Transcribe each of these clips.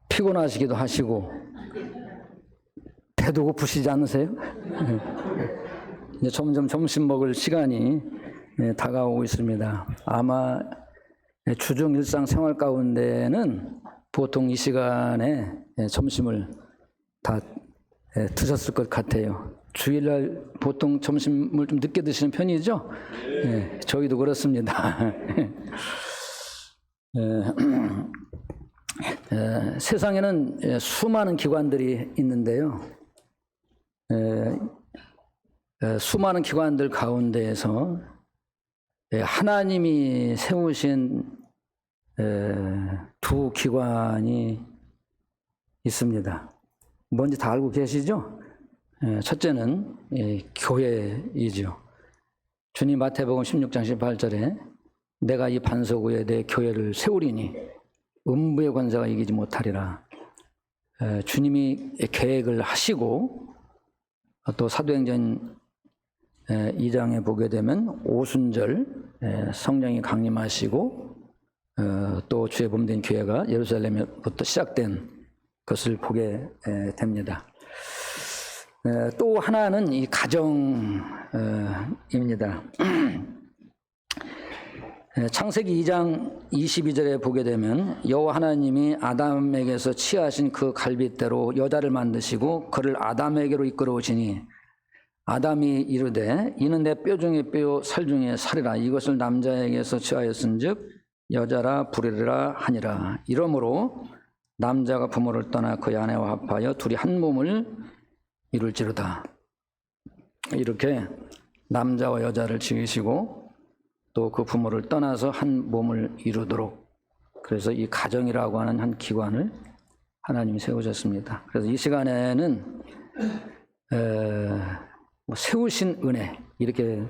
피곤하시기도 하시고 배도 고프시지 않으세요? 이제 점점 점심 먹을 시간이 다가오고 있습니다. 아마 주중 일상 생활 가운데는 보통 이 시간에 점심을 다 드셨을 것 같아요. 주일날 보통 점심을 좀 늦게 드시는 편이죠? 네, 저희도 그렇습니다. 세상에는 수많은 기관들이 있는데요. 수많은 기관들 가운데에서 하나님이 세우신 두 기관이 있습니다. 뭔지 다 알고 계시죠? 첫째는 교회이죠. 주님 마태복음 16장 18절에 내가 이 반석 위에 내 교회를 세우리니 음부의 권세가 이기지 못하리라. 주님이 계획을 하시고 또 사도행전 2장에 보게 되면 오순절 성령이 강림하시고 또 주의 몸된 교회가 예루살렘부터 시작된 것을 보게 됩니다. 또 하나는 이 가정입니다. 창세기 2장 22절에 보게 되면 여호와 하나님이 아담에게서 취하신 그 갈빗대로 여자를 만드시고 그를 아담에게로 이끌어오시니 아담이 이르되 이는 내 뼈 중에 뼈 살 중에 살이라 이것을 남자에게서 취하였은즉 여자라 부르리라 하니라. 이러므로 남자가 부모를 떠나 그의 아내와 합하여 둘이 한 몸을 이룰지로다. 이렇게 남자와 여자를 지으시고 또 그 부모를 떠나서 한 몸을 이루도록, 그래서 이 가정이라고 하는 한 기관을 하나님이 세우셨습니다. 그래서 이 시간에는 세우신 은혜 이렇게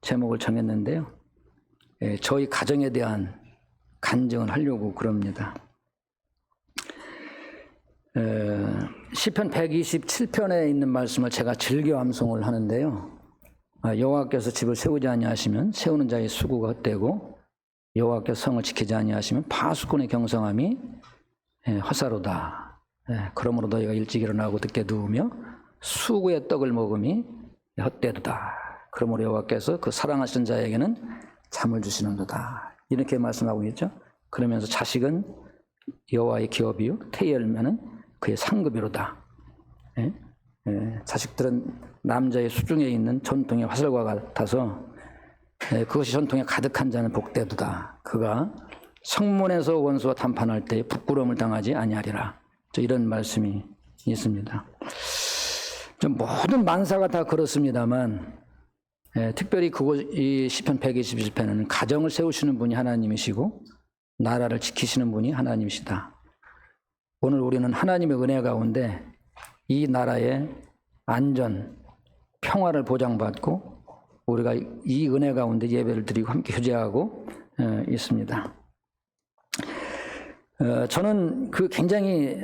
제목을 정했는데요. 저희 가정에 대한 간증을 하려고 그럽니다. 시편 127편에 있는 말씀을 제가 즐겨 암송을 하는데요. 여호와께서 집을 세우지 아니하시면 세우는 자의 수고가 헛되고 여호와께서 성을 지키지 아니하시면 파수꾼의 경성함이 허사로다. 그러므로 너희가 일찍 일어나고 늦게 누우며 수고의 떡을 먹음이 헛되도다. 그러므로 여호와께서 그 사랑하시는 자에게는 잠을 주시는도다. 이렇게 말씀하고 있죠. 그러면서 자식은 여호와의 기업이요 태의 열매는 그의 상급이로다. 자식들은 남자의 수중에 있는 전통의 화살과 같아서 그것이 전통에 가득한 자는 복되도다. 그가 성문에서 원수와談판할 때 부끄러움을 당하지 아니하리라. 이런 말씀이 있습니다. 모든 만사가 다 그렇습니다만 특별히 이 시편 127편에는 가정을 세우시는 분이 하나님이시고 나라를 지키시는 분이 하나님이시다. 오늘 우리는 하나님의 은혜 가운데 이 나라의 안전, 평화를 보장받고 우리가 이 은혜 가운데 예배를 드리고 함께 휴재하고 있습니다. 저는 굉장히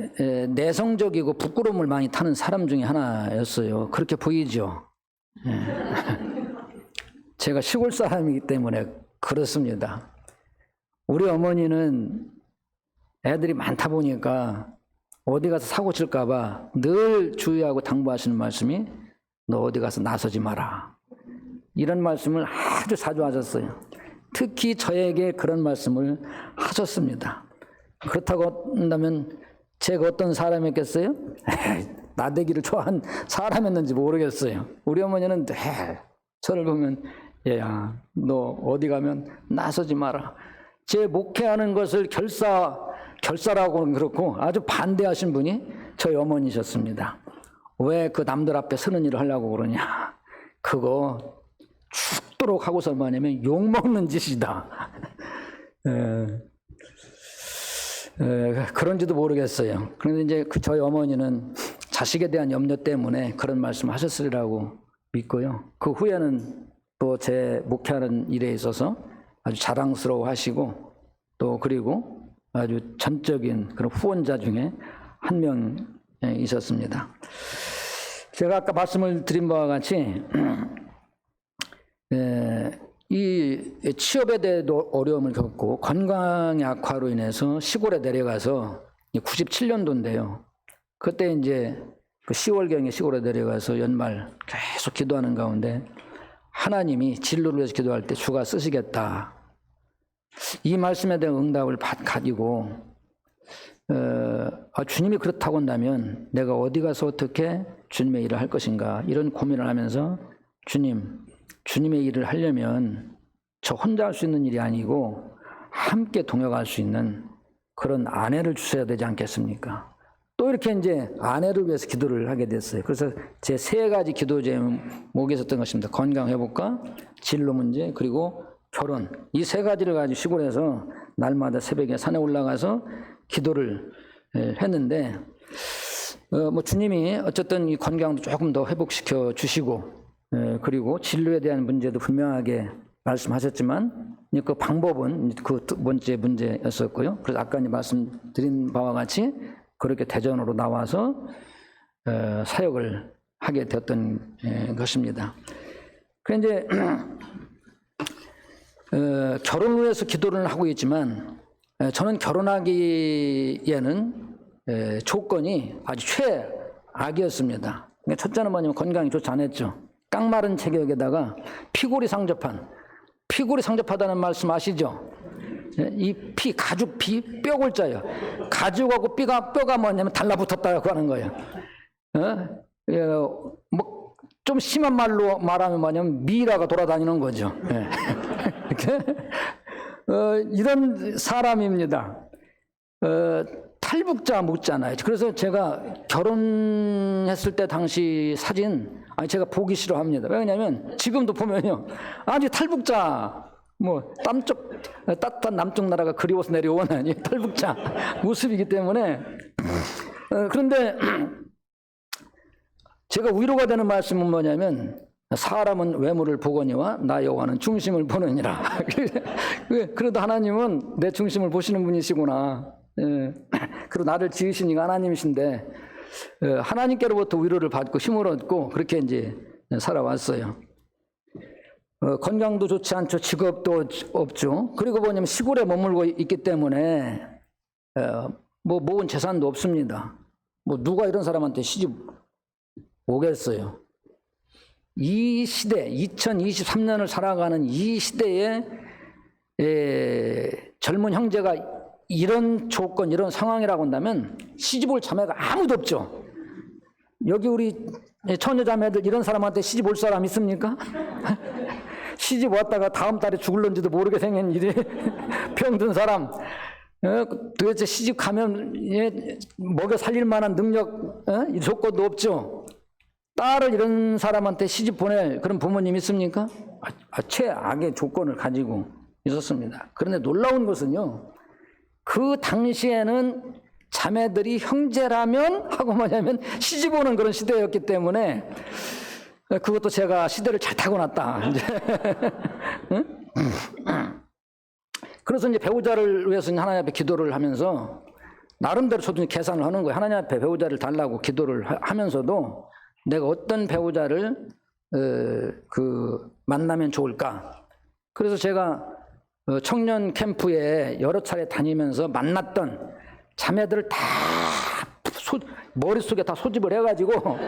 내성적이고 부끄러움을 많이 타는 사람 중에 하나였어요. 그렇게 보이죠? 제가 시골 사람이기 때문에 그렇습니다. 우리 어머니는 애들이 많다 보니까 어디 가서 사고 칠까 봐 늘 주의하고 당부하시는 말씀이 너 어디 가서 나서지 마라. 이런 말씀을 아주 자주 하셨어요. 특히 저에게 그런 말씀을 하셨습니다. 그렇다고 한다면 제가 어떤 사람이었겠어요? 나대기를 좋아한 사람이었는지 모르겠어요. 우리 어머니는 저를 보면 얘야 너 어디 가면 나서지 마라. 제 목회하는 것을 결사라고는 그렇고 아주 반대하신 분이 저희 어머니셨습니다. 왜 그 남들 앞에 서는 일을 하려고 그러냐. 그거 죽도록 하고서 뭐냐면 욕먹는 짓이다. 그런지도 모르겠어요. 그런데 이제 저희 어머니는 자식에 대한 염려 때문에 그런 말씀을 하셨으리라고 믿고요. 그 후에는 또 제 목회하는 일에 있어서 아주 자랑스러워 하시고 또 그리고 아주 전적인 그런 후원자 중에 한 명이셨습니다. 제가 아까 말씀을 드린 바와 같이 이 취업에 대해도 어려움을 겪고 건강 약화로 인해서 시골에 내려가서 97년도인데요. 그때 이제 그 10월경에 시골에 내려가서 연말 계속 기도하는 가운데 하나님이 진로를 위해서 기도할 때 주가 쓰시겠다. 이 말씀에 대한 응답을 가지고 주님이 그렇다고 한다면 내가 어디 가서 어떻게 주님의 일을 할 것인가 이런 고민을 하면서 주님의 일을 하려면 저 혼자 할 수 있는 일이 아니고 함께 동역할 수 있는 그런 아내를 주셔야 되지 않겠습니까? 또 이렇게 이제 아내를 위해서 기도를 하게 됐어요. 그래서 제 3가지 기도 제목이 있었던 것입니다. 건강 회복과 진로 문제 그리고 결혼. 이 3가지를 가지고 시골에서 날마다 새벽에 산에 올라가서 기도를 했는데 뭐 주님이 어쨌든 이 건강도 조금 더 회복시켜 주시고 그리고 진로에 대한 문제도 분명하게 말씀하셨지만 그 방법은 그 2번째 문제였었고요. 그래서 아까 말씀드린 바와 같이 그렇게 대전으로 나와서 사역을 하게 되었던 것입니다. 그런데 이제 결혼을 위해서 기도를 하고 있지만 저는 결혼하기에는 조건이 아주 최악이었습니다. 첫째는 뭐냐면 건강이 좋지 않았죠. 깡마른 체격에다가 피골이 상접하다는 말씀 아시죠? 이 가죽 뼈골자예요. 가죽하고 뼈가 뭐냐면 달라붙었다고 하는 거예요. 뭐 좀 심한 말로 말하면 뭐냐면 미라가 돌아다니는 거죠. 이런 사람입니다. 탈북자 묻잖아요. 그래서 제가 결혼했을 때 당시 사진 제가 보기 싫어합니다. 왜냐하면 지금도 보면요 아주 탈북자 뭐 따뜻한 남쪽 나라가 그리워서 내려온 탈북자 모습이기 때문에 그런데 제가 위로가 되는 말씀은 뭐냐면 사람은 외모를 보거니와 나 여호와는 중심을 보느니라. 그래도 하나님은 내 중심을 보시는 분이시구나. 그리고 나를 지으신 이가 하나님이신데 하나님께로부터 위로를 받고 힘을 얻고 그렇게 이제 살아왔어요. 건강도 좋지 않죠. 직업도 없죠. 그리고 뭐냐면 시골에 머물고 있기 때문에 뭐 모은 재산도 없습니다. 뭐 누가 이런 사람한테 시집 오겠어요. 이 시대 2023년을 살아가는 이 시대에 젊은 형제가 이런 조건 이런 상황이라고 한다면 시집 올 자매가 아무도 없죠. 여기 우리 처녀자매들 이런 사람한테 시집 올 사람 있습니까? 시집 왔다가 다음 달에 죽을런지도 모르게 생긴 일이 병든 사람 도대체 시집 가면 먹여 살릴 만한 능력 이 조건도 없죠. 딸을 이런 사람한테 시집 보낼 그런 부모님 있습니까? 최악의 조건을 가지고 있었습니다. 그런데 놀라운 것은요. 그 당시에는 자매들이 형제라면 하고 뭐냐면 시집 오는 그런 시대였기 때문에 그것도 제가 시대를 잘 타고났다. 이제 그래서 이제 배우자를 위해서 하나님 앞에 기도를 하면서 나름대로 저도 계산을 하는 거예요. 하나님 앞에 배우자를 달라고 기도를 하면서도 내가 어떤 배우자를 만나면 좋을까? 그래서 제가 청년 캠프에 여러 차례 다니면서 만났던 자매들을 다 머릿속에 다 소집을 해가지고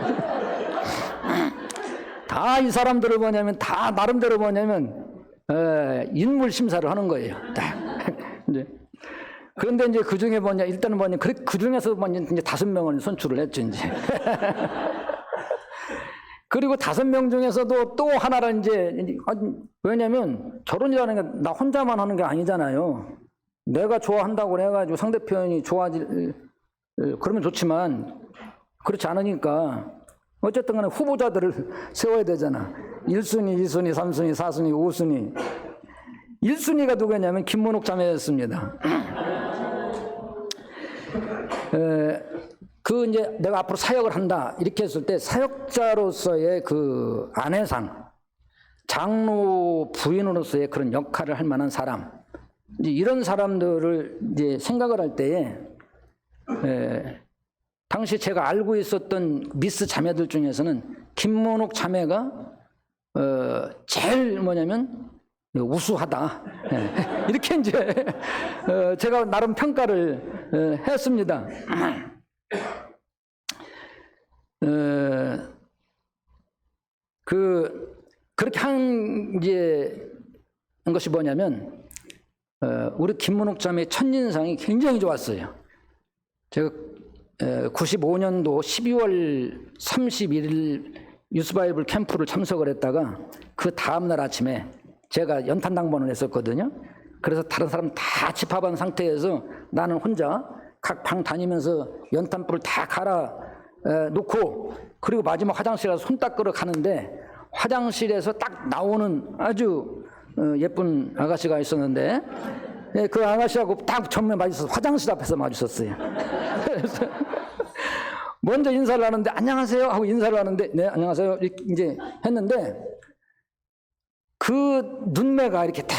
다 이 사람들을 뭐냐면 다 나름대로 뭐냐면 인물 심사를 하는 거예요. 이제 그런데 이제 그 중에 뭐냐 일단은 뭐냐 그 중에서 뭐냐 이제 5명을 선출을 했죠 이제. 그리고 5명 중에서도 또 하나를 이제 왜냐면 결혼이라는 게 나 혼자만 하는 게 아니잖아요. 내가 좋아한다고 해가지고 상대편이 그러면 좋지만 그렇지 않으니까 어쨌든 간에 후보자들을 세워야 되잖아. 1순위, 2순위, 3순위, 4순위, 5순위. 1순위가 누구냐면 김문옥 자매였습니다. 이제 내가 앞으로 사역을 한다 이렇게 했을 때 사역자로서의 그 아내상, 장로 부인으로서의 그런 역할을 할 만한 사람, 이제 이런 사람들을 이제 생각을 할 때에 당시 제가 알고 있었던 미스 자매들 중에서는 김문옥 자매가 제일 뭐냐면 우수하다. 이렇게 이제 제가 나름 평가를 했습니다. 그렇게 한 것이 뭐냐면 우리 김문옥 자매의 첫인상이 굉장히 좋았어요. 제가 95년도 12월 31일 유스바이블 캠프를 참석을 했다가 그 다음날 아침에 제가 연탄당번을 했었거든요. 그래서 다른 사람 다 집합한 상태에서 나는 혼자 각 방 다니면서 연탄불을 다 갈아 놓고 그리고 마지막 화장실에 가서 손 닦으러 가는데 화장실에서 딱 나오는 아주 예쁜 아가씨가 있었는데 그 아가씨하고 딱 전면 마주쳐서 화장실 앞에서 마주쳤어요. 그래서 먼저 인사를 하는데 안녕하세요 하고 인사를 하는데 네 안녕하세요 이제 했는데 그 눈매가 이렇게 다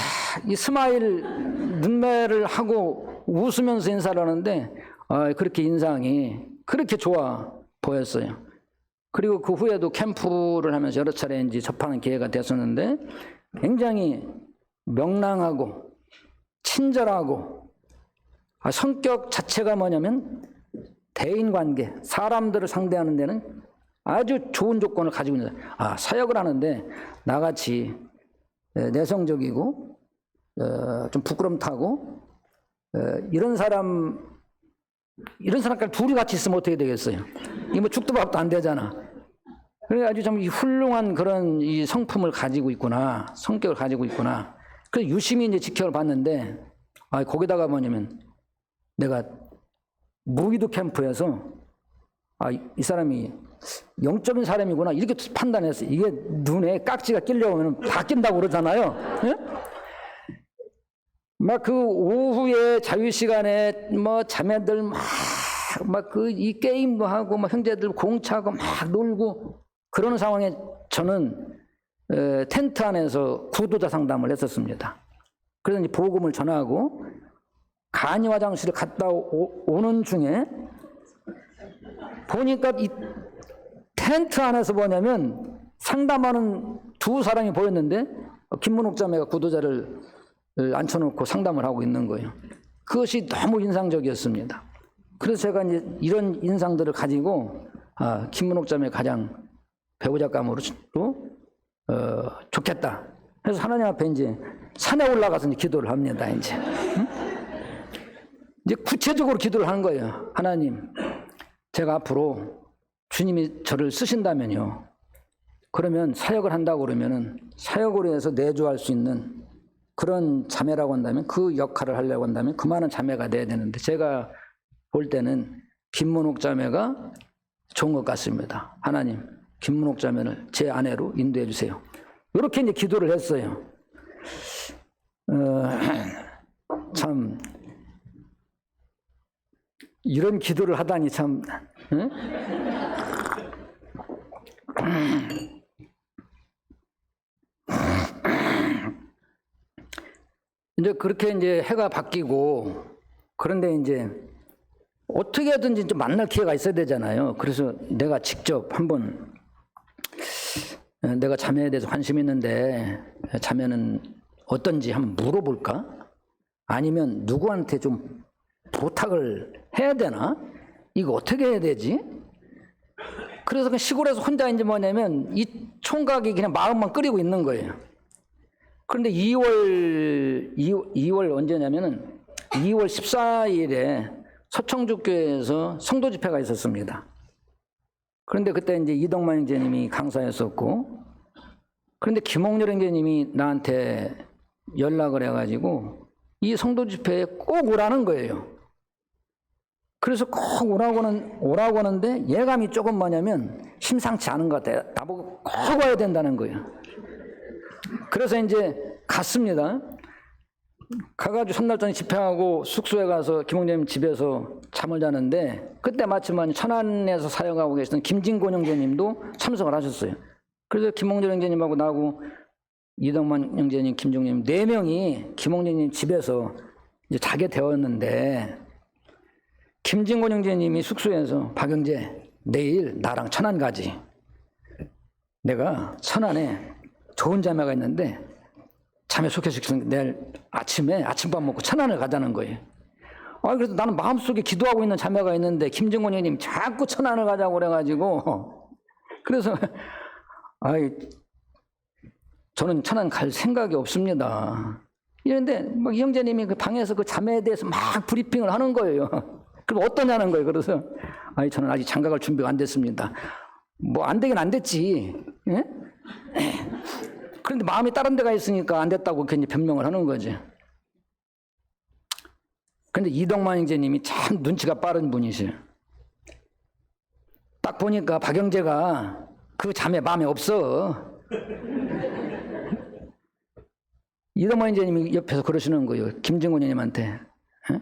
이 스마일 눈매를 하고 웃으면서 인사를 하는데 그렇게 인상이 그렇게 좋아 보였어요. 그리고 그 후에도 캠프를 하면서 여러 차례 이제 접하는 기회가 됐었는데 굉장히 명랑하고 친절하고 성격 자체가 뭐냐면 대인관계, 사람들을 상대하는 데는 아주 좋은 조건을 가지고 있는 사역을 하는데 나같이 내성적이고 좀 부끄럼 타고 이런 사람까지 둘이 같이 있으면 어떻게 되겠어요? 이게 뭐 죽도 밥도 안 되잖아. 그래 아주 좀 훌륭한 그런 이 성품을 가지고 있구나, 성격을 가지고 있구나. 그래서 유심히 이제 지켜봤는데 거기다가 뭐냐면 내가 무기도 캠프에서 이 사람이 영적인 사람이구나 이렇게 판단했어요. 이게 눈에 깍지가 끼려면 다 낀다고 그러잖아요. 예? 막 그 오후에 자유 시간에 뭐 자매들 막 그 이 게임도 하고 막 형제들 공차하고 막 놀고 그런 상황에 저는 텐트 안에서 구도자 상담을 했었습니다. 그래서 이제 복음을 전하고 간이 화장실에 갔다 오는 중에 보니까 이 텐트 안에서 뭐냐면 상담하는 두 사람이 보였는데 김문옥 자매가 구도자를 앉혀놓고 상담을 하고 있는 거예요. 그것이 너무 인상적이었습니다. 그래서 제가 이제 이런 인상들을 가지고 김문옥 자매 가장 배우자감으로 좋겠다. 그래서 하나님 앞에 이제 산에 올라가서 이제 기도를 합니다. 이제 구체적으로 기도를 하는 거예요. 하나님, 제가 앞으로 주님이 저를 쓰신다면요. 그러면 사역을 한다고 그러면은 사역으로 해서 내주할 수 있는 그런 자매라고 한다면 그 역할을 하려고 한다면 그 많은 자매가 돼야 되는데 제가 볼 때는 김문옥 자매가 좋은 것 같습니다. 하나님, 김문옥 자매를 제 아내로 인도해 주세요. 이렇게 이제 기도를 했어요. 참 이런 기도를 하다니 참. 응? 이제 그렇게 이제 해가 바뀌고 그런데 이제 어떻게든지 좀 만날 기회가 있어야 되잖아요. 그래서 내가 직접 한번 내가 자매에 대해서 관심이 있는데 자매는 어떤지 한번 물어볼까? 아니면 누구한테 좀 부탁을 해야 되나? 이거 어떻게 해야 되지? 그래서 그 시골에서 혼자 이제 뭐냐면 이 총각이 그냥 마음만 끓이고 있는 거예요. 그런데 2월 언제냐면은 2월 14일에 서청주교회에서 성도 집회가 있었습니다. 그런데 그때 이제 이덕만 형제님이 강사였었고, 그런데 김홍렬 형제님이 나한테 연락을 해가지고 이 성도 집회에 꼭 오라는 거예요. 그래서 꼭 오라고 하는데 예감이 조금 뭐냐면 심상치 않은 것 같아요. 나보고 꼭 와야 된다는 거예요. 그래서 이제 갔습니다. 가가지고 첫날 저녁 집회하고 숙소에 가서 김홍재님 집에서 잠을 자는데 그때 마침 천안에서 사역하고 계시던 김진곤 형제님도 참석을 하셨어요. 그래서 김홍재 형제님하고 나하고 이덕만 형제님, 김종님 4명이 김홍재님 집에서 이제 자게 되었는데 김진곤 형제님이 숙소에서 박영재 내일 나랑 천안 가지. 내가 천안에 좋은 자매가 있는데 자매 소개시켜서 내일 아침에 아침밥 먹고 천안을 가자는 거예요. 그래서 나는 마음속에 기도하고 있는 자매가 있는데 김정원 형님 자꾸 천안을 가자고 그래가지고 그래서 저는 천안 갈 생각이 없습니다. 이런데 막 형제님이 그 방에서 그 자매에 대해서 막 브리핑을 하는 거예요. 그럼 어떠냐는 거예요. 그래서 저는 아직 장가갈 준비가 안 됐습니다. 뭐 안 되긴 안 됐지. 예? 그런데 마음이 다른 데가 있으니까 안 됐다고 괜히 변명을 하는 거지. 그런데 이덕만 형제님이 참 눈치가 빠른 분이세요. 딱 보니까 박영재가 그 자매 마음에 없어. 이덕만 형제님이 옆에서 그러시는 거예요. 김증원 형님한테. 에?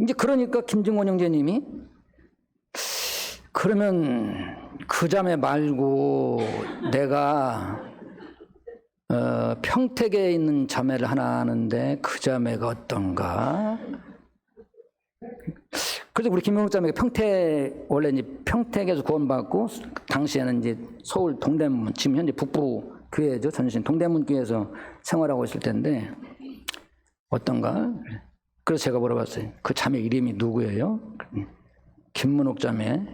이제 그러니까 김증원 형제님이 그러면 그 자매 말고 내가 평택에 있는 자매를 하나 아는데 그 자매가 어떤가? 그래서 우리 김영욱 자매가 원래 이제 평택에서 구원받고 당시에는 이제 서울 동대문, 지금 현재 북부 교회죠. 전신 동대문 교회에서 생활하고 있을 텐데 어떤가? 그래서 제가 물어봤어요. 그 자매 이름이 누구예요? 김문옥 자매.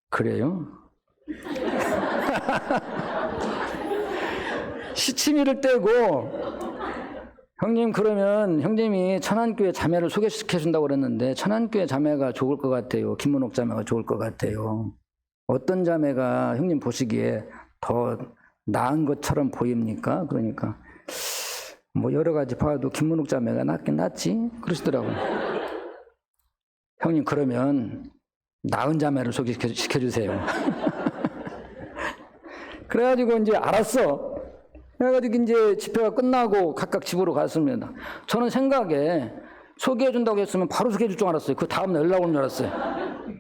그래요? 시치미를 떼고 형님 그러면 형님이 천안교회 자매를 소개시켜준다고 그랬는데 천안교회 자매가 좋을 것 같아요. 김문옥 자매가 좋을 것 같아요. 어떤 자매가 형님 보시기에 더 나은 것처럼 보입니까? 그러니까 뭐 여러 가지 봐도 김문옥 자매가 낫긴 낫지 그러시더라고요. 형님 그러면 나은 자매를 소개시켜주세요. 그래가지고 이제 알았어. 그래가지고 이제 집회가 끝나고 각각 집으로 갔습니다. 저는 생각에 소개해준다고 했으면 바로 소개해줄 줄 알았어요. 그 다음날 연락 오는 줄 알았어요.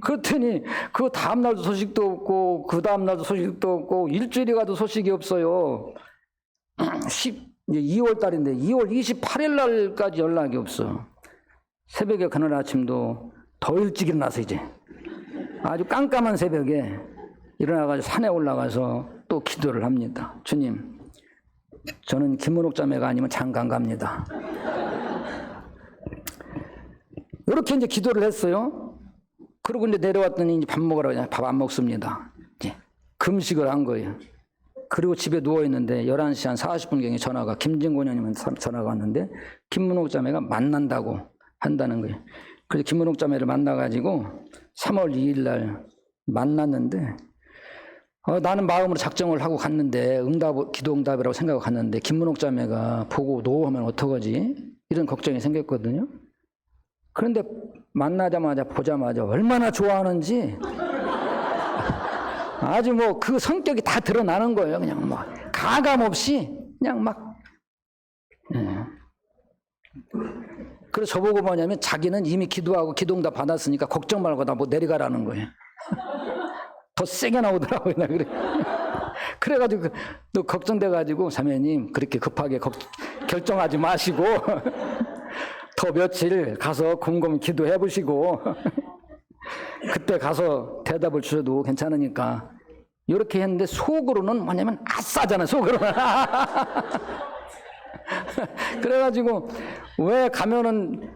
그랬더니 그 다음날도 소식도 없고 그 다음날도 소식도 없고 일주일이 가도 소식이 없어요. 2월 달인데 2월 28일 날까지 연락이 없어. 새벽에 그날 아침도 더 일찍 일어나서 이제 아주 깜깜한 새벽에 일어나가지고 산에 올라가서 또 기도를 합니다. 주님, 저는 김문옥 자매가 아니면 장가 안 갑니다. 이렇게 이제 기도를 했어요. 그러고 이제 내려왔더니 이제 밥 먹으라고 하냐. 밥 안 먹습니다. 이제 금식을 한 거예요. 그리고 집에 누워있는데 11시 한 40분경에 전화가, 김진곤 형님한테 전화가 왔는데 김문옥 자매가 만난다고 한다는 거예요. 그래서 김문옥 자매를 만나가지고 3월 2일 날 만났는데 나는 마음으로 작정을 하고 갔는데 기도 응답이라고 생각하고 갔는데 김문옥 자매가 보고 노하면 어떡하지? 이런 걱정이 생겼거든요. 그런데 만나자마자 보자마자 얼마나 좋아하는지 아주 뭐 그 성격이 다 드러나는 거예요. 그냥 막 가감 없이 그냥 막. 그래서 저보고 뭐냐면 자기는 이미 기도하고 기도응답 받았으니까 걱정 말고 다 뭐 내려가라는 거예요. 더 세게 나오더라고요. 그래. 그래가지고 또 걱정돼가지고 자매님 그렇게 급하게 결정하지 마시고 더 며칠 가서 곰곰이 기도해 보시고 그때 가서 대답을 주셔도 괜찮으니까 이렇게 했는데 속으로는 뭐냐면 아싸잖아요. 속으로는. 그래가지고 왜 가면은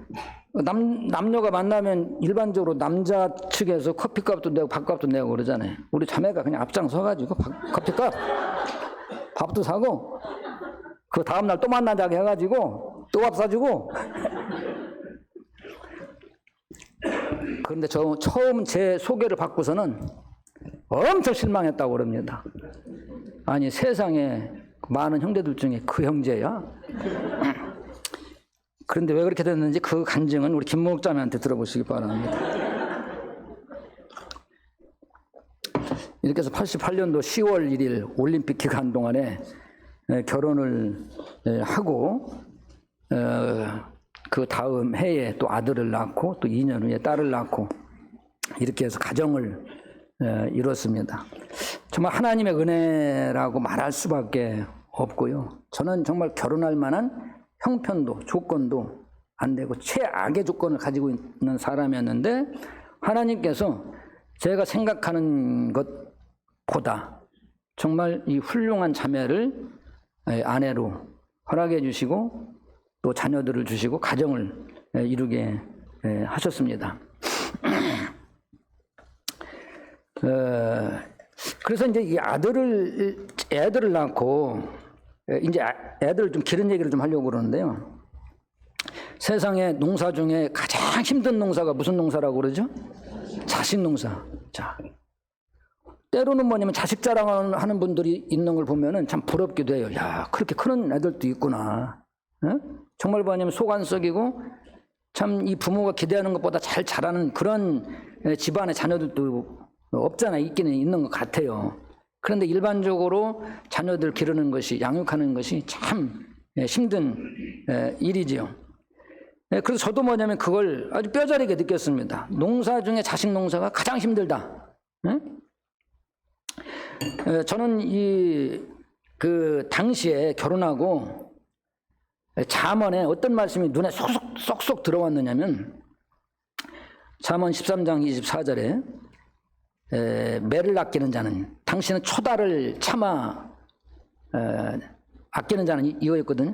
남녀가 만나면 일반적으로 남자 측에서 커피값도 내고 밥값도 내고 그러잖아요. 우리 자매가 그냥 앞장서가지고 커피값 밥도 사고 그 다음날 또 만나자고 해가지고 또 밥 사주고. 그런데 처음 제 소개를 받고서는 엄청 실망했다고 그럽니다. 아니 세상에 많은 형제들 중에 그 형제야? 그런데 왜 그렇게 됐는지 그 간증은 우리 김문옥 자매한테 들어보시기 바랍니다. 이렇게 해서 88년도 10월 1일 올림픽 기간 동안에 결혼을 하고 그 다음 해에 또 아들을 낳고 또 2년 후에 딸을 낳고 이렇게 해서 가정을 이뤘습니다. 정말 하나님의 은혜라고 말할 수밖에 없고요. 저는 정말 결혼할 만한 형편도 조건도 안 되고 최악의 조건을 가지고 있는 사람이었는데 하나님께서 제가 생각하는 것보다 정말 이 훌륭한 자매를 아내로 허락해 주시고 또 자녀들을 주시고 가정을 이루게 하셨습니다. 그래서 이제 이 애들을 낳고 이제 애들을 좀 기른 얘기를 좀 하려고 그러는데요. 세상에 농사 중에 가장 힘든 농사가 무슨 농사라고 그러죠? 자식 농사. 자, 때로는 뭐냐면 자식 자랑하는 분들이 있는 걸 보면은 참 부럽기도 해요. 야, 그렇게 크는 애들도 있구나. 정말 뭐냐면 속 안 썩이고 참 이 부모가 기대하는 것보다 잘 자라는 그런 집안의 자녀들도 없잖아요. 있기는 있는 것 같아요. 그런데 일반적으로 자녀들 기르는 것이, 양육하는 것이 참 힘든 일이지요. 그래서 저도 뭐냐면 그걸 아주 뼈저리게 느꼈습니다. 농사 중에 자식 농사가 가장 힘들다. 저는 그 당시에 결혼하고 잠언에 어떤 말씀이 눈에 쏙쏙 들어왔느냐면 잠언 13장 24절에 매를 아끼는 자는, 당신은 초다를 참아 아끼는 자는 이거였거든요.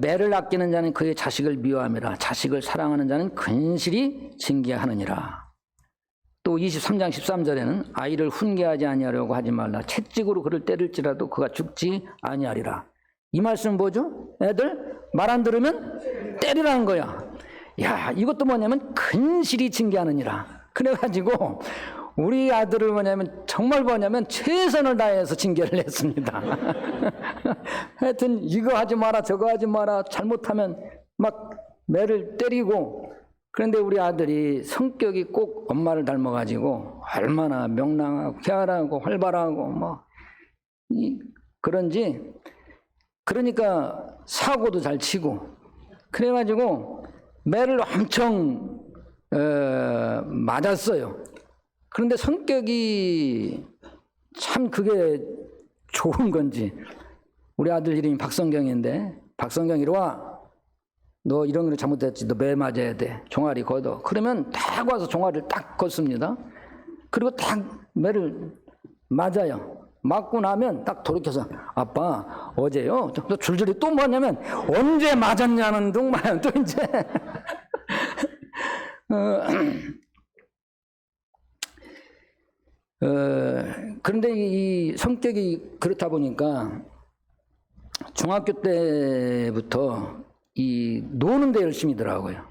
매를 아끼는 자는 그의 자식을 미워함이라, 자식을 사랑하는 자는 근실히 징계하느니라. 또 23장 13절에는 아이를 훈계하지 아니하려고 하지 말라, 채찍으로 그를 때릴지라도 그가 죽지 아니하리라. 이 말씀은 뭐죠? 애들 말 안 들으면 때리라는 거야. 야, 이것도 뭐냐면 근실히 징계하느니라. 그래가지고 우리 아들을 뭐냐면 정말 뭐냐면 최선을 다해서 징계를 했습니다. 하여튼 이거 하지 마라 저거 하지 마라, 잘못하면 막 매를 때리고. 그런데 우리 아들이 성격이 꼭 엄마를 닮아가지고 얼마나 명랑하고 쾌활하고 활발하고 뭐 그런지, 그러니까 사고도 잘 치고 그래가지고 매를 엄청 맞았어요. 그런데 성격이 참 그게 좋은 건지, 우리 아들 이름이 박성경인데, 박성경 이리 와, 너 이런 거 잘못했지, 너 매 맞아야 돼, 종아리 걷어. 그러면 딱 와서 종아리를 딱 걷습니다. 그리고 딱 매를 맞아요. 맞고 나면 딱 돌이켜서 아빠 어제요 또 줄줄이 또 뭐냐면 언제 맞았냐는 둥만 또 이제 그런데 이 성격이 그렇다 보니까 중학교 때부터 이 노는 데 열심히더라고요.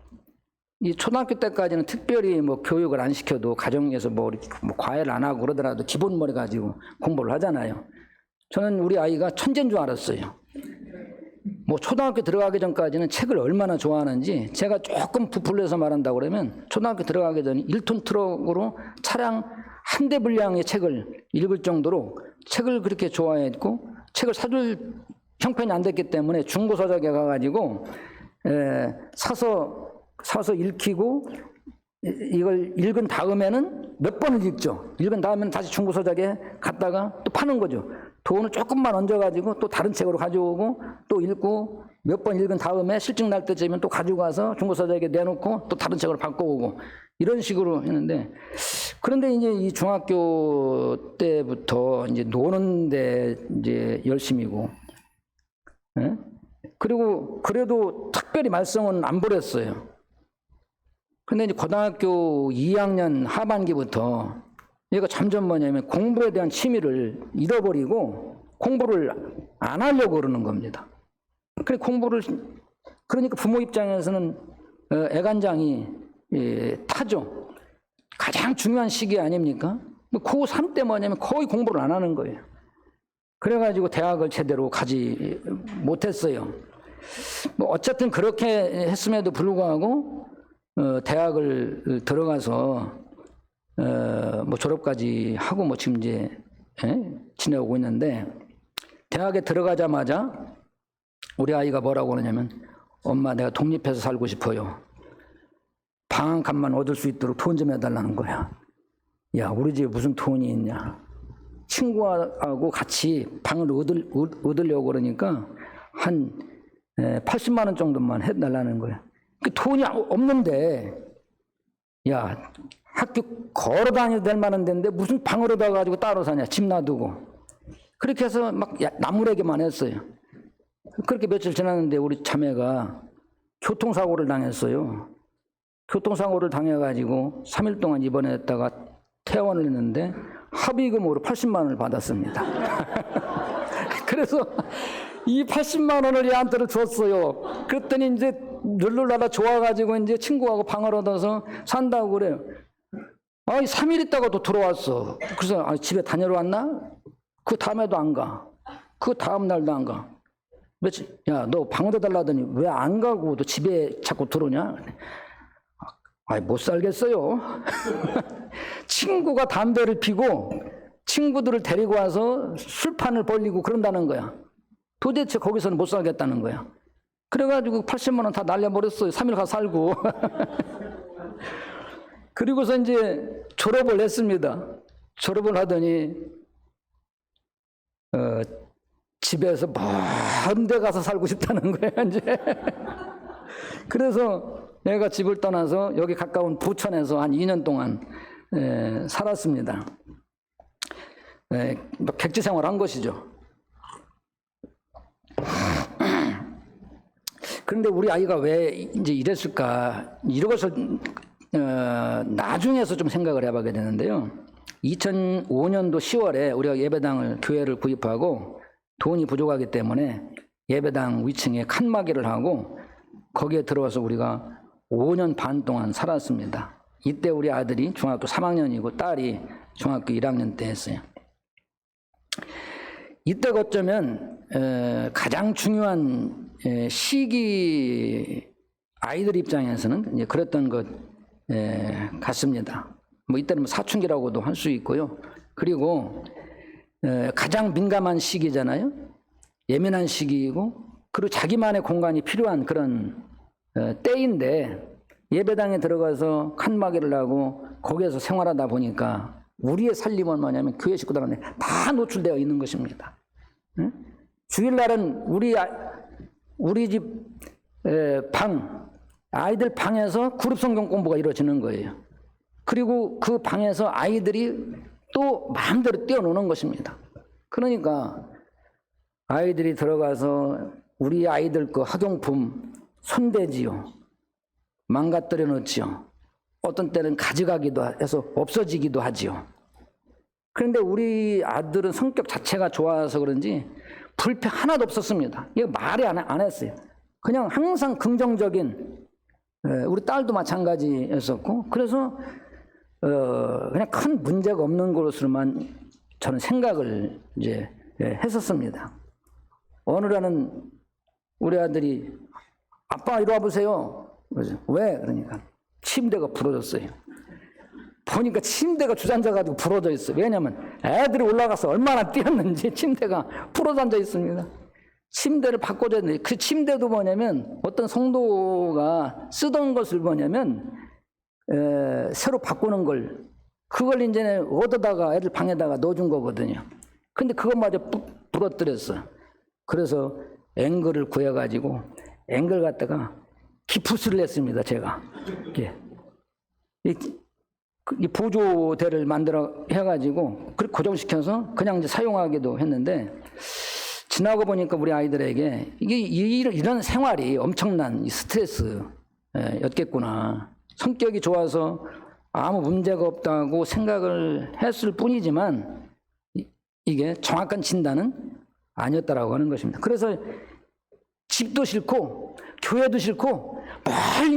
이 초등학교 때까지는 특별히 뭐 교육을 안 시켜도 가정에서 뭐 과외를 안 하고 그러더라도 기본머리 가지고 공부를 하잖아요. 저는 우리 아이가 천재인 줄 알았어요. 뭐 초등학교 들어가기 전까지는 책을 얼마나 좋아하는지, 제가 조금 부풀려서 말한다고 그러면 초등학교 들어가기 전에 1톤 트럭으로 차량 한 대 분량의 책을 읽을 정도로 책을 그렇게 좋아했고, 책을 사줄 형편이 안 됐기 때문에 중고서적에 가가지고 사서 읽히고, 이걸 읽은 다음에는 몇 번을 읽죠. 읽은 다음에는 다시 중고서적에 갔다가 또 파는 거죠. 돈을 조금만 얹어가지고 또 다른 책으로 가져오고 또 읽고, 몇 번 읽은 다음에 실증 날 때쯤이면 또 가지고 와서 중고서적에 내놓고 또 다른 책으로 바꿔오고, 이런 식으로 했는데, 그런데 이제 이 중학교 때부터 이제 노는데 이제 열심이고, 그리고 그래도 특별히 말썽은 안 부렸어요. 근데 이제 고등학교 2학년 하반기부터 얘가 점점 뭐냐면 공부에 대한 취미를 잃어버리고 공부를 안 하려고 그러는 겁니다. 그러니까 부모 입장에서는 애간장이 타죠. 가장 중요한 시기 아닙니까? 고3 때 뭐냐면 거의 공부를 안 하는 거예요. 그래가지고 대학을 제대로 가지 못했어요. 뭐 어쨌든 그렇게 했음에도 불구하고 대학을 들어가서 뭐 졸업까지 하고 뭐 지금 이제 지내오고 있는데, 대학에 들어가자마자 우리 아이가 뭐라고 그러냐면, 엄마 내가 독립해서 살고 싶어요. 방 한 칸만 얻을 수 있도록 돈 좀 해달라는 거야. 야, 우리 집에 무슨 돈이 있냐. 친구하고 같이 방을 얻으려고 그러니까 한 80만 원 정도만 해달라는 거야. 그 돈이 없는데, 야, 학교 걸어 다녀도 될 만한 데인데 무슨 방을 얻어가지고 따로 사냐, 집 놔두고. 그렇게 해서 막 나무래기만 했어요. 그렇게 며칠 지났는데 우리 자매가 교통사고를 당했어요. 교통사고를 당해가지고 3일 동안 입원했다가 퇴원을 했는데 합의금으로 80만 원을 받았습니다. 그래서 이 80만 원을 얘한테를 줬어요. 그랬더니 이제 룰루라라 좋아가지고 이제 친구하고 방을 얻어서 산다고 그래요. 3일 있다가 또 들어왔어. 그래서 집에 다녀러 왔나? 그 다음에도 안 가. 그 다음 날도 안 가. 며칠, 야, 너 방 얻어달라더니 왜 안 가고 너 집에 자꾸 들어오냐? 못 살겠어요. 친구가 담배를 피고 친구들을 데리고 와서 술판을 벌리고 그런다는 거야. 도대체 거기서는 못 살겠다는 거야. 그래가지고 80만 원 다 날려버렸어요. 3일 가서 살고. 그리고서 이제 졸업을 했습니다. 졸업을 하더니 집에서 먼 데 가서 살고 싶다는 거야, 이제. 그래서 내가 집을 떠나서 여기 가까운 부천에서 한 2년 동안 살았습니다. 객지 생활 한 것이죠. 그런데 우리 아이가 왜 이제 이랬을까? 이런 것을 나중에서 좀 생각을 해보게 되는데요. 2005년도 10월에 우리가 예배당을 교회를 구입하고 돈이 부족하기 때문에 예배당 위층에 칸막이를 하고 거기에 들어와서 우리가 5년 반 동안 살았습니다. 이때 우리 아들이 중학교 3학년이고 딸이 중학교 1학년 때 했어요. 이때가 어쩌면 가장 중요한 시기, 아이들 입장에서는 이제 그랬던 것 같습니다. 뭐 이때는 사춘기라고도 할 수 있고요. 그리고 가장 민감한 시기잖아요. 예민한 시기이고, 그리고 자기만의 공간이 필요한 그런 때인데, 예배당에 들어가서 칸막이를 하고 거기에서 생활하다 보니까 우리의 살림은 뭐냐면 교회 식구들한테 다 노출되어 있는 것입니다. 응? 주일날은 우리 집 방, 아이들 방에서 그룹 성경 공부가 이루어지는 거예요. 그리고 그 방에서 아이들이 또 마음대로 뛰어노는 것입니다. 그러니까 아이들이 들어가서 우리 아이들 그 학용품 손대지요. 망가뜨려 놓지요. 어떤 때는 가져가기도 해서 없어지기도 하지요. 그런데 우리 아들은 성격 자체가 좋아서 그런지 불평 하나도 없었습니다. 이거 말이 안 했어요. 그냥 항상 긍정적인, 우리 딸도 마찬가지였었고, 그래서 그냥 큰 문제가 없는 것으로만 저는 생각을 이제 했었습니다. 어느 날은 우리 아들이 아빠 이리 와보세요. 그래서 왜? 그러니까 침대가 부러졌어요. 보니까 침대가 주저앉아 가지고 부러져 있어요. 왜냐하면 애들이 올라가서 얼마나 뛰었는지 침대가 부러져 앉아 있습니다. 침대를 바꿔줘야 되는데, 그 침대도 뭐냐면 어떤 성도가 쓰던 것을 뭐냐면 새로 바꾸는 걸, 그걸 이제 얻어다가 애들 방에다가 넣어준 거거든요. 근데 그것마저 부러뜨렸어요. 그래서 앵글을 구해가지고 앵글 갖다가 기푸스를 했습니다, 제가. 이 보조대를 만들어 해가지고 고정시켜서 그냥 이제 사용하기도 했는데, 지나고 보니까 우리 아이들에게 이런 생활이 엄청난 스트레스였겠구나. 성격이 좋아서 아무 문제가 없다고 생각을 했을 뿐이지만 이게 정확한 진단은 아니었다라고 하는 것입니다. 그래서 집도 싫고 교회도 싫고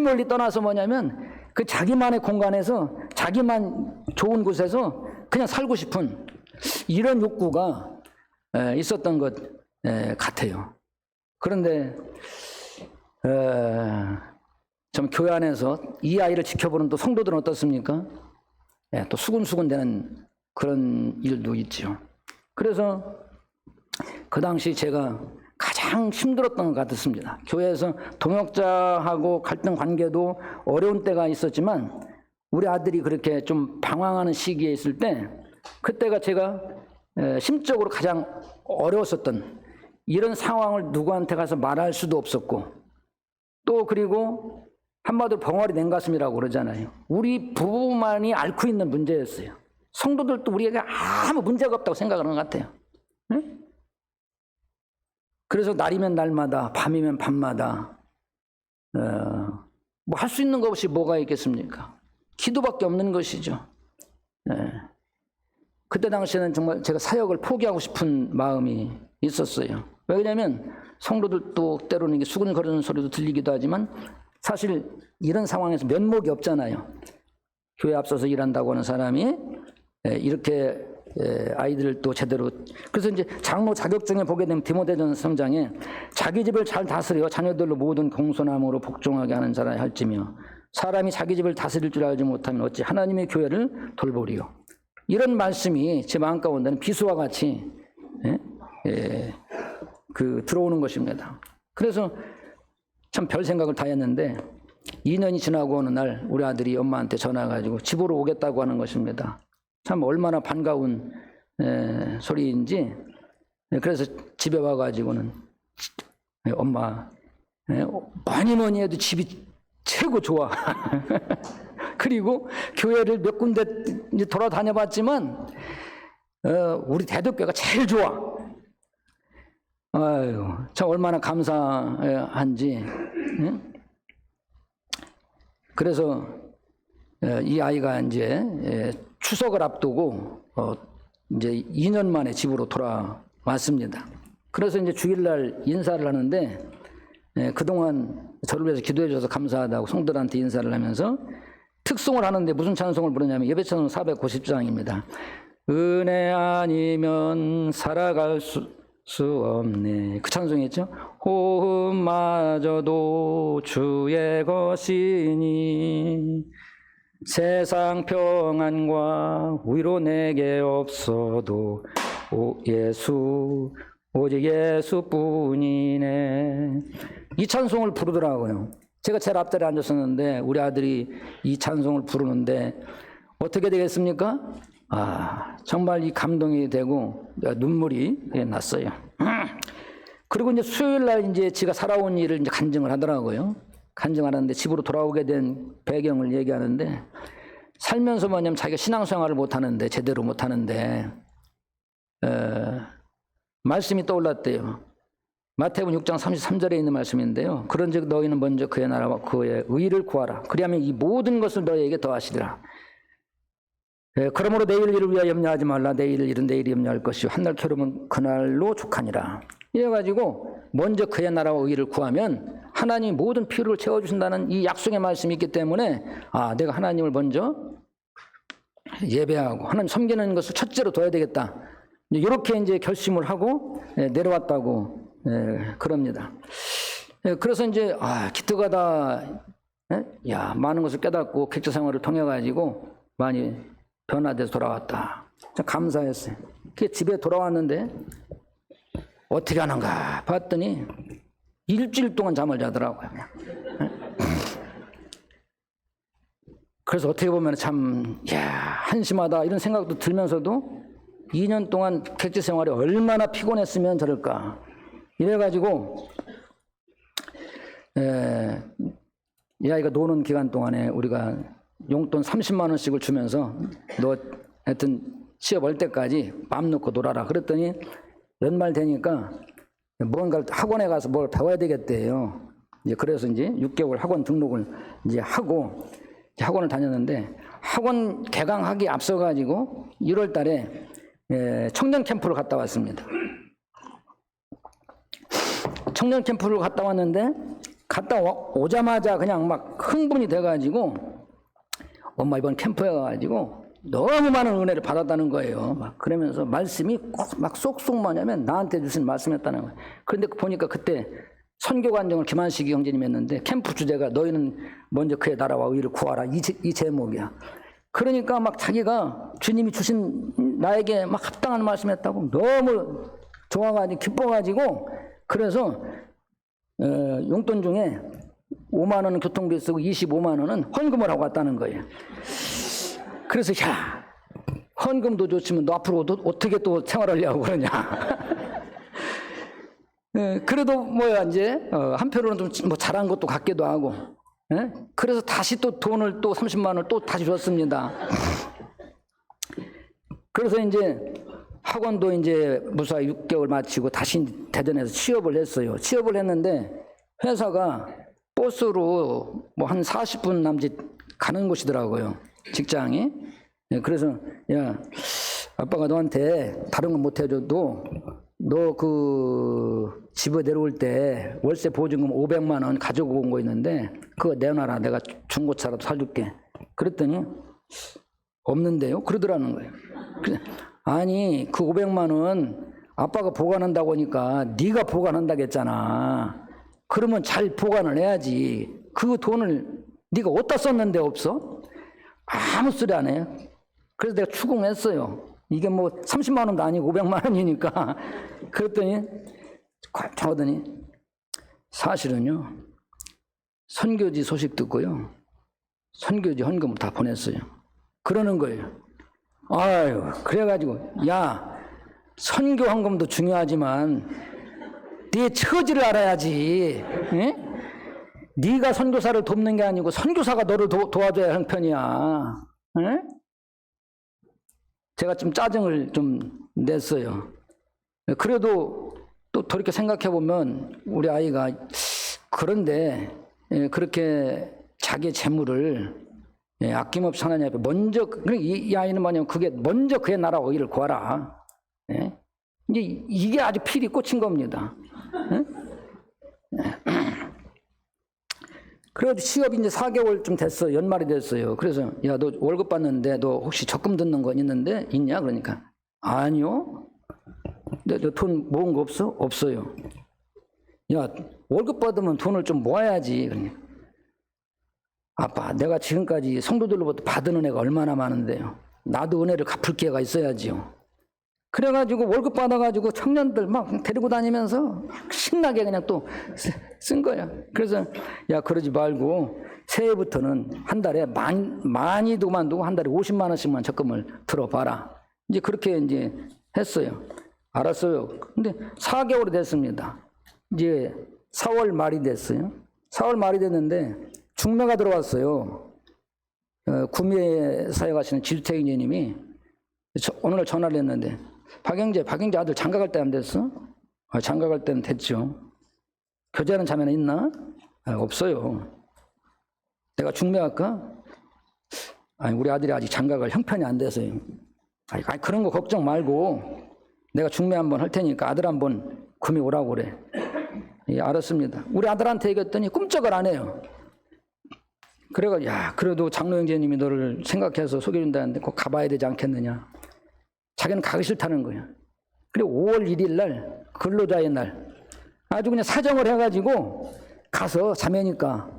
멀리 떠나서 뭐냐면 그 자기만의 공간에서 자기만 좋은 곳에서 그냥 살고 싶은 이런 욕구가 있었던 것 같아요. 그런데 좀 교회 안에서 이 아이를 지켜보는 또 성도들은 어떻습니까? 또 수군수군 되는 그런 일도 있죠. 그래서 그 당시 제가 가장 힘들었던 것 같았습니다. 교회에서 동역자하고 갈등 관계도 어려운 때가 있었지만 우리 아들이 그렇게 좀 방황하는 시기에 있을 때, 그때가 제가 심적으로 가장 어려웠었던, 이런 상황을 누구한테 가서 말할 수도 없었고, 또 그리고 한마디로 벙어리 냉가슴이라고 그러잖아요. 우리 부부만이 앓고 있는 문제였어요. 성도들도 우리에게 아무 문제가 없다고 생각하는 것 같아요. 응? 그래서 날이면 날마다, 밤이면 밤마다, 뭐 할 수 있는 것 없이 뭐가 있겠습니까? 기도밖에 없는 것이죠. 그때 당시에는 정말 제가 사역을 포기하고 싶은 마음이 있었어요. 왜냐하면 성도들도 때로는 이게 수근거리는 소리도 들리기도 하지만 사실 이런 상황에서 면목이 없잖아요. 교회 앞서서 일한다고 하는 사람이 이렇게 아이들을 또 제대로, 그래서 이제 장로 자격증에 보게 되면 디모데전서 3장에 자기 집을 잘 다스려 자녀들로 모든 공손함으로 복종하게 하는 자라 할지며 사람이 자기 집을 다스릴 줄 알지 못하면 어찌 하나님의 교회를 돌보리요. 이런 말씀이 제 마음 가운데는 비수와 같이 들어오는 것입니다. 그래서 참 별 생각을 다 했는데 2년이 지나고 어느 날 우리 아들이 엄마한테 전화가지고 집으로 오겠다고 하는 것입니다. 참 얼마나 반가운 소리인지. 그래서 집에 와가지고는 엄마, 뭐니 해도 집이 최고 좋아. 그리고 교회를 몇 군데 돌아다녀 봤지만 우리 대덕교가 제일 좋아. 아유, 참 얼마나 감사한지. 그래서 이 아이가 이제 추석을 앞두고 이제 2년 만에 집으로 돌아왔습니다. 그래서 이제 주일날 인사를 하는데 그동안 저를 위해서 기도해 주셔서 감사하다고 성도들한테 인사를 하면서 특송을 하는데 무슨 찬송을 부르냐면 예배찬송 490장입니다. 은혜 아니면 살아갈 수 없네. 그 찬송이었죠. 호흡마저도 주의 것이니 세상 평안과 위로 내게 없어도 오직 예수뿐이네. 이 찬송을 부르더라고요. 제가 제일 앞자리에 앉았었는데 우리 아들이 이 찬송을 부르는데 어떻게 되겠습니까? 정말 이 감동이 되고 눈물이 났어요. 그리고 이제 수요일 날 이제 지가 살아온 일을 이제 간증을 하더라고요. 간증하는데 집으로 돌아오게 된 배경을 얘기하는데 살면서 뭐냐면 자기가 신앙생활을 못하는데 제대로 못하는데 말씀이 떠올랐대요. 마태복음 6장 33절에 있는 말씀인데요. 그런즉 너희는 먼저 그의 나라와 그의 의를 구하라. 그리하면 이 모든 것을 너희에게 더하시리라. 그러므로 내일 일을 위하여 염려하지 말라. 내일 일은 내일이 염려할 것이요 한날 괴로움은 그날로 족하니라. 이래가지고 먼저 그의 나라와 의를 구하면 하나님이 모든 필요를 채워주신다는 이 약속의 말씀이 있기 때문에 내가 하나님을 먼저 예배하고 하나님 섬기는 것을 첫째로 둬야 되겠다. 이렇게 이제 결심을 하고 내려왔다고 그럽니다. 그래서 이제 기특하다. 많은 것을 깨닫고 객자 생활을 통해 가지고 많이 변화돼서 돌아왔다. 참 감사했어요. 그 집에 돌아왔는데 어떻게 하는가 봤더니 일주일 동안 잠을 자더라고요. 그래서 어떻게 보면 참 한심하다 이런 생각도 들면서도 2년 동안 객지 생활이 얼마나 피곤했으면 저럴까. 이래가지고 이 아이가 노는 기간 동안에 우리가 용돈 30만 원씩을 주면서 너 하여튼 취업 올 때까지 마음 놓고 놀아라. 그랬더니 연말 되니까 뭔가를 학원에 가서 뭘 배워야 되겠대요. 이제 그래서 이제 6개월 학원 등록을 이제 하고 학원을 다녔는데 학원 개강하기 앞서 가지고 1월 달에 청년 캠프를 갔다 왔습니다. 청년 캠프를 갔다 왔는데 갔다 오자마자 그냥 막 흥분이 돼가지고 엄마 이번 캠프에 가가지고 너무 많은 은혜를 받았다는 거예요. 막 그러면서 말씀이 꼭 막 쏙쏙 뭐냐면 나한테 주신 말씀이었다는 거예요. 그런데 보니까 그때 선교 관정을 김한식이 형제님이 했는데 캠프 주제가 너희는 먼저 그의 나라와 의를 구하라 이 제목이야. 그러니까 막 자기가 주님이 주신 나에게 막 합당한 말씀했다고 너무 좋아가지고 기뻐가지고 그래서 용돈 중에 5만 원은 교통비 쓰고 25만 원은 헌금을 하고 왔다는 거예요. 그래서 헌금도 좋지만 너 앞으로 어떻게 또 생활하려고 그러냐. 그래도 이제 한편으로는 좀 잘한 것도 같기도 하고. 그래서 다시 또 돈을 또 30만 원을 또 다시 줬습니다. 그래서 이제 학원도 이제 무사히 6개월 마치고 다시 대전에서 취업을 했어요. 취업을 했는데 회사가 버스로 뭐 한 40분 남짓 가는 곳이더라고요. 직장이. 그래서 야, 아빠가 너한테 다른 건 못 해줘도 너 그 집에 내려올 때 월세 보증금 500만 원 가지고 온 거 있는데 그거 내놔라. 내가 중고차라도 사줄게. 그랬더니 없는데요? 그러더라는 거예요. 아니 그 500만 원 아빠가 보관한다고 하니까 네가 보관한다고 했잖아. 그러면 잘 보관을 해야지. 그 돈을 네가 어디다 썼는데 없어? 아무 소리 안 해요. 그래서 내가 추궁했어요. 이게 뭐 30만 원도 아니고 500만 원이니까. 그랬더니 깜짝 하더니 사실은요. 선교지 소식 듣고요. 선교지 헌금 다 보냈어요. 그러는 거예요. 아유, 그래가지고 야, 선교 헌금도 중요하지만 네 처지를 알아야지. 에? 네가 선교사를 돕는 게 아니고 선교사가 너를 도와줘야 하는 편이야. 에? 제가 좀 짜증을 좀 냈어요. 그래도 또 돌이켜 생각해 보면 우리 아이가 그런데 그렇게 자기의 재물을 아낌없이 하나님 앞에 먼저, 이 아이는 뭐냐면 그게 먼저 그의 나라 의를 구하라. 이제 이게 아주 필이 꽂힌 겁니다. 그래도 취업이 이제 4개월쯤 됐어. 연말이 됐어요. 그래서 야, 너 월급 받는데 너 혹시 적금 듣는 거 있냐? 그러니까 아니요. 너 돈 모은 거 없어? 없어요. 야, 월급 받으면 돈을 좀 모아야지. 그러니까 아빠, 내가 지금까지 성도들로부터 받은 은혜가 얼마나 많은데요. 나도 은혜를 갚을 기회가 있어야지요. 그래가지고 월급 받아가지고 청년들 막 데리고 다니면서 신나게 그냥 또 쓴 거야. 그래서 야, 그러지 말고 새해부터는 한 달에 많이도 만두고 한 달에 50만 원씩만 적금을 들어봐라. 이제 그렇게 이제 했어요. 알았어요. 근데 4개월이 됐습니다. 이제 4월 말이 됐어요. 4월 말이 됐는데 중매가 들어왔어요. 구미에 사역하시는 지주택인재님이 오늘 전화를 했는데 박영재 아들 장가갈 때 안 됐어? 장가갈 때는 됐죠. 교제하는 자매는 있나? 없어요. 내가 중매할까? 아니, 우리 아들이 아직 장가갈 형편이 안 돼서요. 아니, 그런 거 걱정 말고 내가 중매 한번 할 테니까 아들 한번 구미 오라고 그래. 예, 알았습니다. 우리 아들한테 얘기했더니 꿈쩍을 안 해요. 그래가 야, 그래도 장로 형제님이 너를 생각해서 소개해준다는데 꼭 가봐야 되지 않겠느냐. 자기는 가기 싫다는 거야. 그리고 5월 1일 날 근로자의 날 아주 그냥 사정을 해가지고 가서 자매니까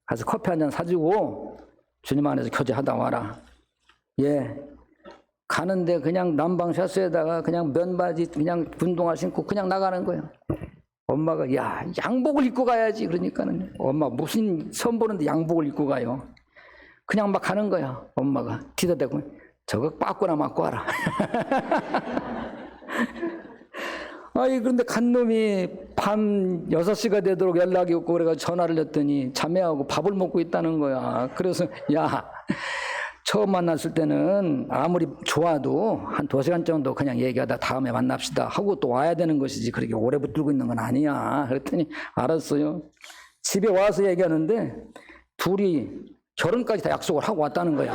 가서 커피 한잔 사주고 주님 안에서 교제하다 와라. 예. 가는데 그냥 난방 셔츠에다가 그냥 면바지 그냥 운동화 신고 그냥 나가는 거예요. 엄마가 야, 양복을 입고 가야지. 그러니까는 엄마 무슨 처음 보는데 양복을 입고 가요. 그냥 막 가는 거야. 엄마가 뒤다대고 저거 빠꾸나 맞고 와라. 아이, 그런데 간 놈이 밤 6시가 되도록 연락이 없고 그래가지고 전화를 했더니 자매하고 밥을 먹고 있다는 거야. 그래서 야, 처음 만났을 때는 아무리 좋아도 한 2시간 정도 그냥 얘기하다 다음에 만납시다 하고 또 와야 되는 것이지 그렇게 오래 붙들고 있는 건 아니야. 그랬더니 알았어요. 집에 와서 얘기하는데 둘이 결혼까지 다 약속을 하고 왔다는 거야.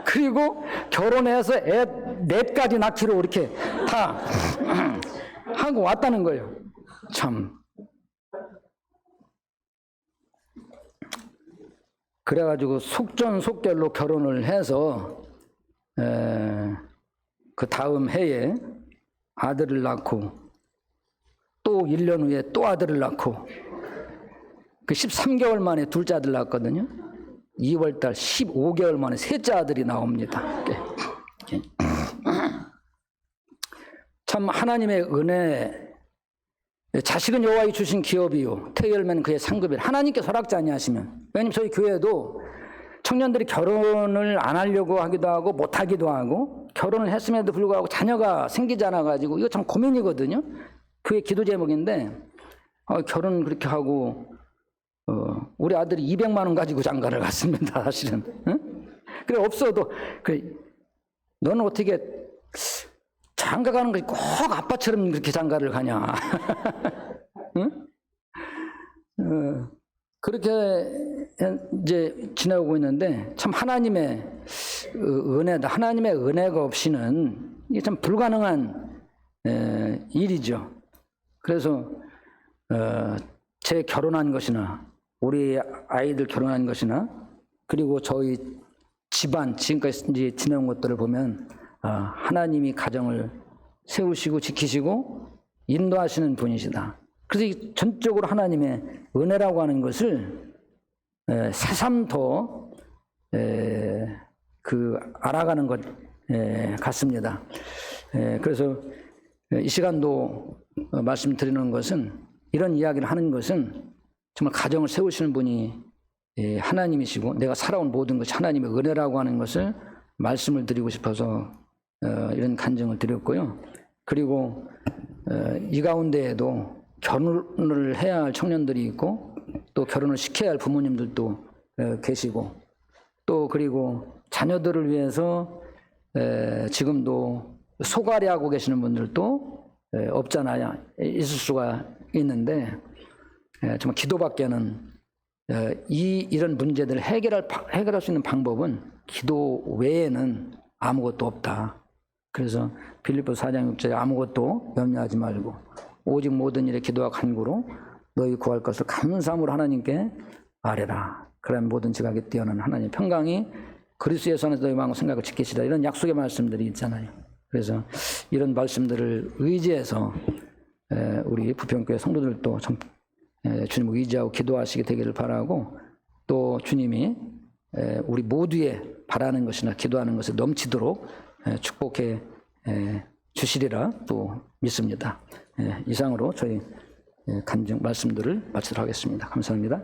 그리고 결혼해서 애 넷까지 낳기로 이렇게 다 하고 왔다는 거예요. 참. 그래가지고 속전속결로 결혼을 해서 그 다음 해에 아들을 낳고 또 1년 후에 또 아들을 낳고 그 13개월 만에 둘째 아들 낳았거든요. 2월달 15개월 만에 셋째 아들이 나옵니다. 참 하나님의 은혜. 자식은 여호와의 주신 기업이요 태열면 그의 상급이라. 하나님께서 허락지 아니하시면. 왜냐면 저희 교회도 청년들이 결혼을 안 하려고 하기도 하고 못 하기도 하고 결혼을 했음에도 불구하고 자녀가 생기지 않아 가지고 이거 참 고민이거든요. 교회 기도 제목인데 결혼 그렇게 하고 우리 아들이 200만 원 가지고 장가를 갔습니다. 사실은. 응? 그래 없어도 너는 어떻게 장가 가는 것이 꼭 아빠처럼 그렇게 장가를 가냐. 응? 그렇게 이제 지나오고 있는데 참 하나님의 은혜다. 하나님의 은혜가 없이는 이게 참 불가능한 일이죠. 그래서 제 결혼한 것이나 우리 아이들 결혼한 것이나 그리고 저희 집안 지금까지 이제 지내온 것들을 보면 하나님이 가정을 세우시고 지키시고 인도하시는 분이시다. 그래서 이 전적으로 하나님의 은혜라고 하는 것을 새삼 더 알아가는 것 같습니다. 그래서 이 시간도 말씀드리는 것은 이런 이야기를 하는 것은 정말 가정을 세우시는 분이 하나님이시고 내가 살아온 모든 것이 하나님의 은혜라고 하는 것을 말씀을 드리고 싶어서 이런 간증을 드렸고요. 그리고 이 가운데에도 결혼을 해야 할 청년들이 있고 또 결혼을 시켜야 할 부모님들도 계시고 또 그리고 자녀들을 위해서 지금도 소가리하고 계시는 분들도 없잖아요. 있을 수가 있는데 정말 기도밖에는 이런 문제들을 해결할 수 있는 방법은 기도 외에는 아무것도 없다. 그래서 빌립보서 4장 6절에 아무것도 염려하지 말고 오직 모든 일에 기도와 간구로 너희 구할 것을 감사함으로 하나님께 아뢰라. 그러면 모든 지각에 뛰어난 하나님의 평강이 그리스도의 안에서 너희 마음과 생각을 지키시라. 이런 약속의 말씀들이 있잖아요. 그래서 이런 말씀들을 의지해서 우리 부평교회 성도들도 참 주님을 의지하고 기도하시게 되기를 바라고 또 주님이 우리 모두의 바라는 것이나 기도하는 것을 넘치도록 축복해 주시리라 또 믿습니다. 이상으로 저희 간증 말씀들을 마치도록 하겠습니다. 감사합니다.